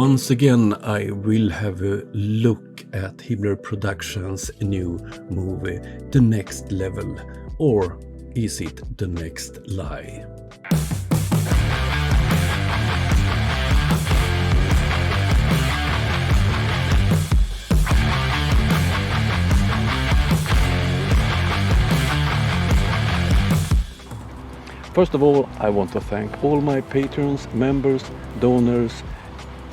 Once again, I will have a look at Hibbeler Productions' new movie, The Next Level, or is it The Next Lie? First of all, I want to thank all my patrons, members, donors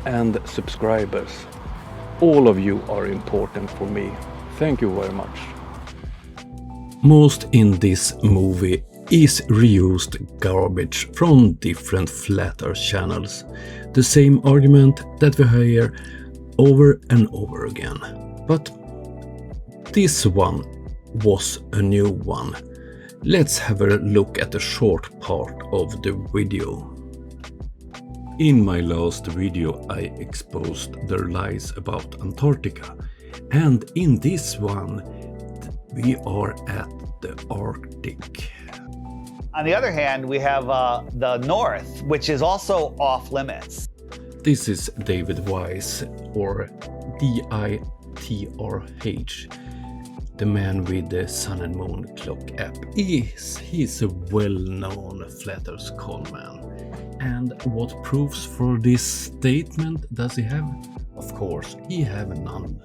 and subscribers. All of you are important for me. Thank you very much. Most in this movie is reused garbage from different flat earth channels. The same argument that we hear over and over again. But this one was a new one. Let's have a look at a short part of the video. In my last video I exposed their lies about Antarctica, and in this one we are at the Arctic. On the other hand, we have the North, which is also off limits. This is David Wise, or DITRH. The man with the Sun and Moon Clock app. He's a well-known flat earth conman. And what proofs for this statement does he have? Of course, he have none.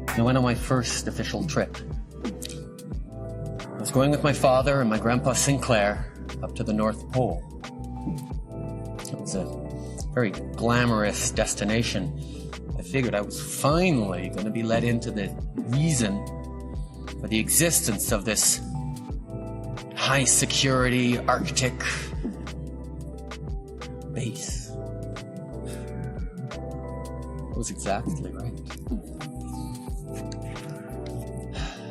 I went on my first official trip. I was going with my father and my grandpa Sinclair up to the North Pole. It was a very glamorous destination. I figured I was finally going to be let into the reason for the existence of this high security Arctic base. That was exactly right.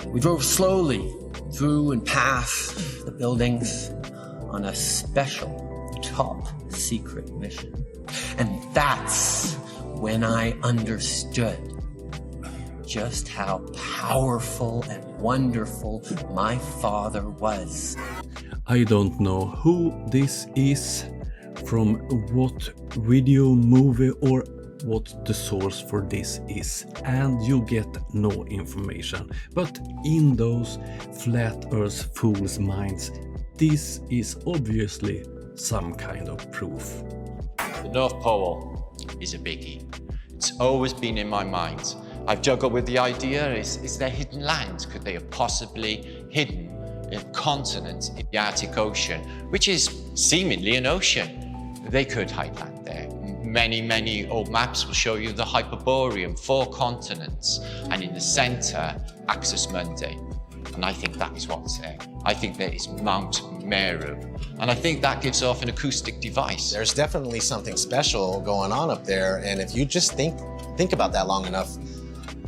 We drove slowly through and past the buildings on a special top secret mission. And that's when I understood just how powerful and wonderful my father was. I don't know who this is, from what video, movie or what the source for this is, and you get no information. But in those flat earth fools' minds, this is obviously some kind of proof. The North Pole is a biggie. It's always been in my mind. I've juggled with the idea, is there hidden land? Could they have possibly hidden a continent in the Arctic Ocean, which is seemingly an ocean? They could hide land there. Many old maps will show you the Hyperborean, 4 continents, and in the center, Axis Mundi. And I think that is what's there. I think there is Mount Meru. And I think that gives off an acoustic device. There's definitely something special going on up there, and if you just think about that long enough,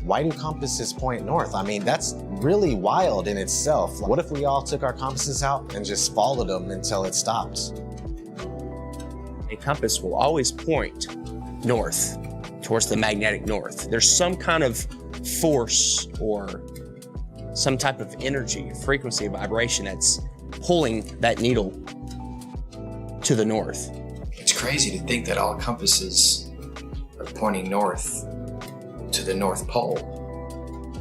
why do compasses point north? I mean, that's really wild in itself. What if we all took our compasses out and just followed them until it stops? A compass will always point north, towards the magnetic north. There's some kind of force or some type of energy, frequency, vibration that's pulling that needle to the north. It's crazy to think that all compasses are pointing north to the North Pole.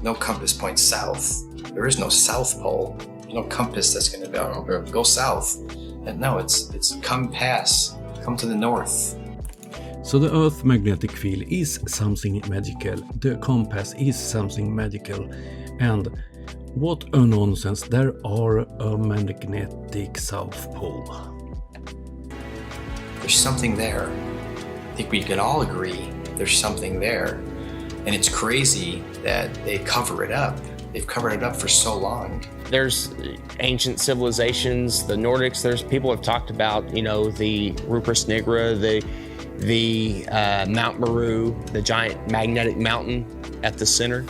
No compass points south. There is no South Pole. There's no compass that's going to go south. And no, it's come to the north. So the Earth's magnetic field is something magical, the compass is something magical, and what a nonsense, there are a magnetic South Pole. There's something there. I think we can all agree there's something there. And it's crazy that they cover it up. They've covered it up for so long. There's ancient civilizations, the Nordics, there's people have talked about, the Rupert Nigra, the Mount Meru, the giant magnetic mountain at the center.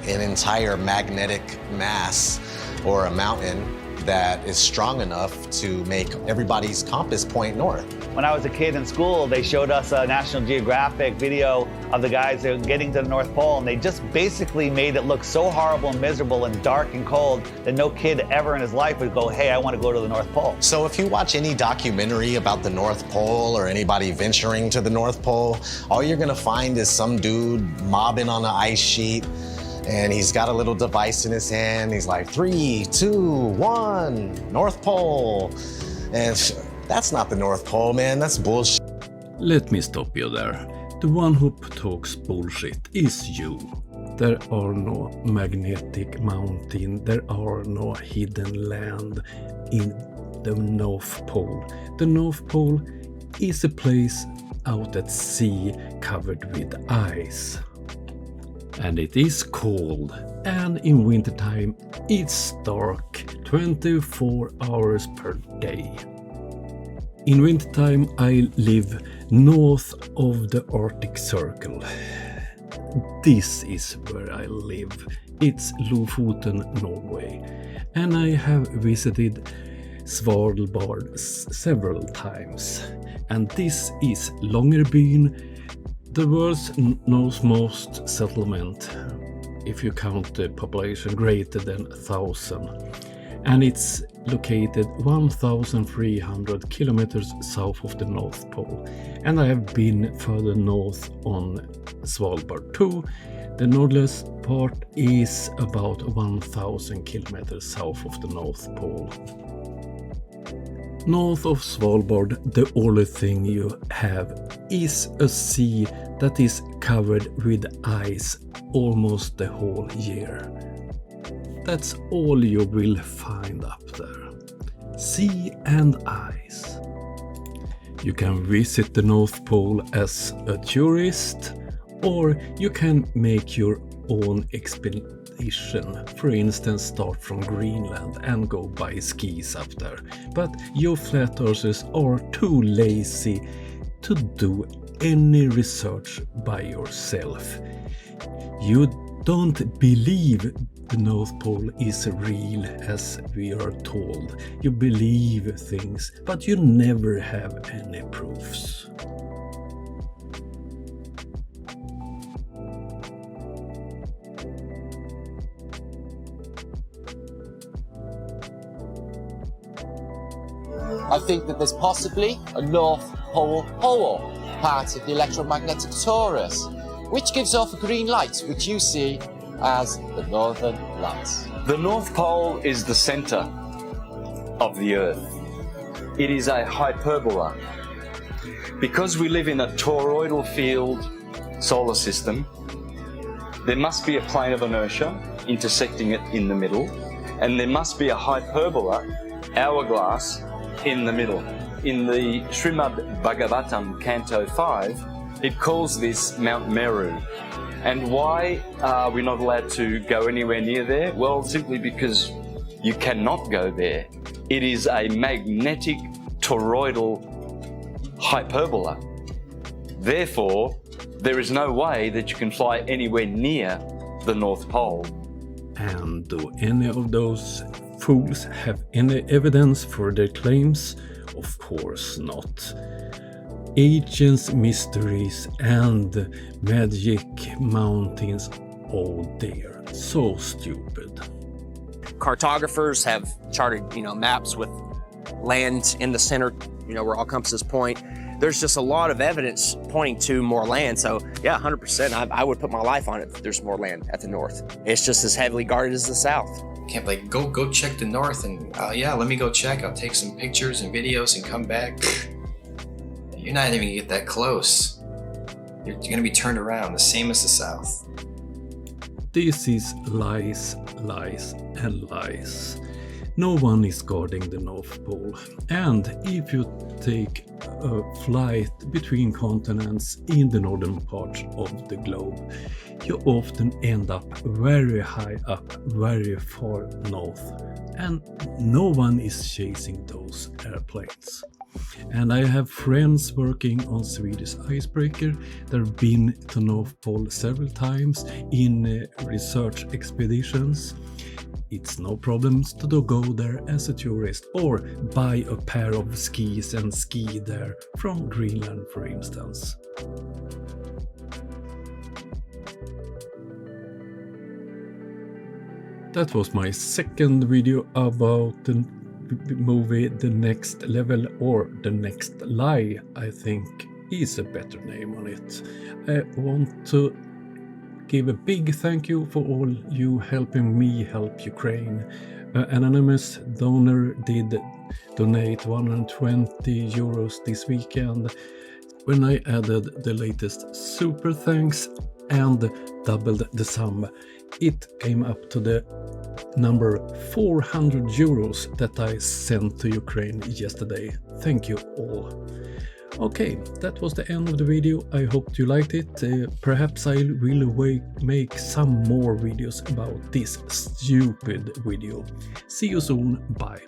An entire magnetic mass or a mountain that is strong enough to make everybody's compass point north. When I was a kid in school, they showed us a National Geographic video of the guys that were getting to the North Pole, and they just basically made it look so horrible and miserable and dark and cold that no kid ever in his life would go, hey, I want to go to the North Pole. So if you watch any documentary about the North Pole or anybody venturing to the North Pole, all you're gonna find is some dude mobbing on an ice sheet, and he's got a little device in his hand. He's like, 3, 2, 1, North Pole. And that's not the North Pole, man. That's bullshit. Let me stop you there. The one who talks bullshit is you. There are no magnetic mountain, there are no hidden land in the North Pole. The North Pole is a place out at sea covered with ice. And it is cold, and in wintertime it's dark 24 hours per day. In wintertime I live north of the Arctic Circle. This is where I live. It's Lofoten, Norway. And I have visited Svalbard several times. And this is Longyearbyen, the world's northmost settlement, if you count the population greater than 1,000. And it's located 1,300 kilometers south of the North Pole. And I have been further north on Svalbard too. The northernmost part is about 1,000 kilometers south of the North Pole. North of Svalbard, the only thing you have is a sea that is covered with ice almost the whole year. That's all you will find up there. Sea and ice. You can visit the North Pole as a tourist, or you can make your own expedition. For instance, start from Greenland and go by skis up there. But you flat earthers are too lazy to do any research by yourself. You don't believe the North Pole is real as we are told. You believe things, but you never have any proofs. I think that there's possibly a North Pole hole, part of the electromagnetic torus, which gives off a green light, which you see as the Northern Lights. The North Pole is the center of the Earth. It is a hyperbola. Because we live in a toroidal field solar system, there must be a plane of inertia intersecting it in the middle, and there must be a hyperbola, hourglass, in the middle. In the Srimad Bhagavatam, Canto 5, it calls this Mount Meru. And why are we not allowed to go anywhere near there? Well, simply because you cannot go there. It is a magnetic toroidal hyperbola. Therefore, there is no way that you can fly anywhere near the North Pole. And do any of those fools have any evidence for their claims? Of course not. Ancient mysteries and magic mountains, oh dear, so stupid. Cartographers have charted, maps with land in the center, where all compasses point. There's just a lot of evidence pointing to more land. So yeah, 100%, I would put my life on it if there's more land at the north. It's just as heavily guarded as the south. Can't like go check the north and yeah, let me go check. I'll take some pictures and videos and come back. You're not even gonna get that close. You're gonna be turned around, the same as the south. This is lies, lies, and lies. No one is guarding the North Pole, and if you take a flight between continents in the northern part of the globe, you often end up very high up, very far north, and no one is chasing those airplanes. And I have friends working on Swedish icebreaker that have been to North Pole several times in research expeditions. it's no problems to go there as a tourist or buy a pair of skis and ski there from Greenland, for instance. That was my second video about the movie The Next Level, or The Next Lie, I think is a better name on it. I want to give a big thank you for all you helping me help Ukraine. An anonymous donor did donate 120 euros this weekend. When I added the latest super thanks and doubled the sum, it came up to the number 400 euros that I sent to Ukraine yesterday. Thank you all. Okay, that was the end of the video. I hope you liked it. Perhaps I will make some more videos about this stupid video. See you soon. Bye.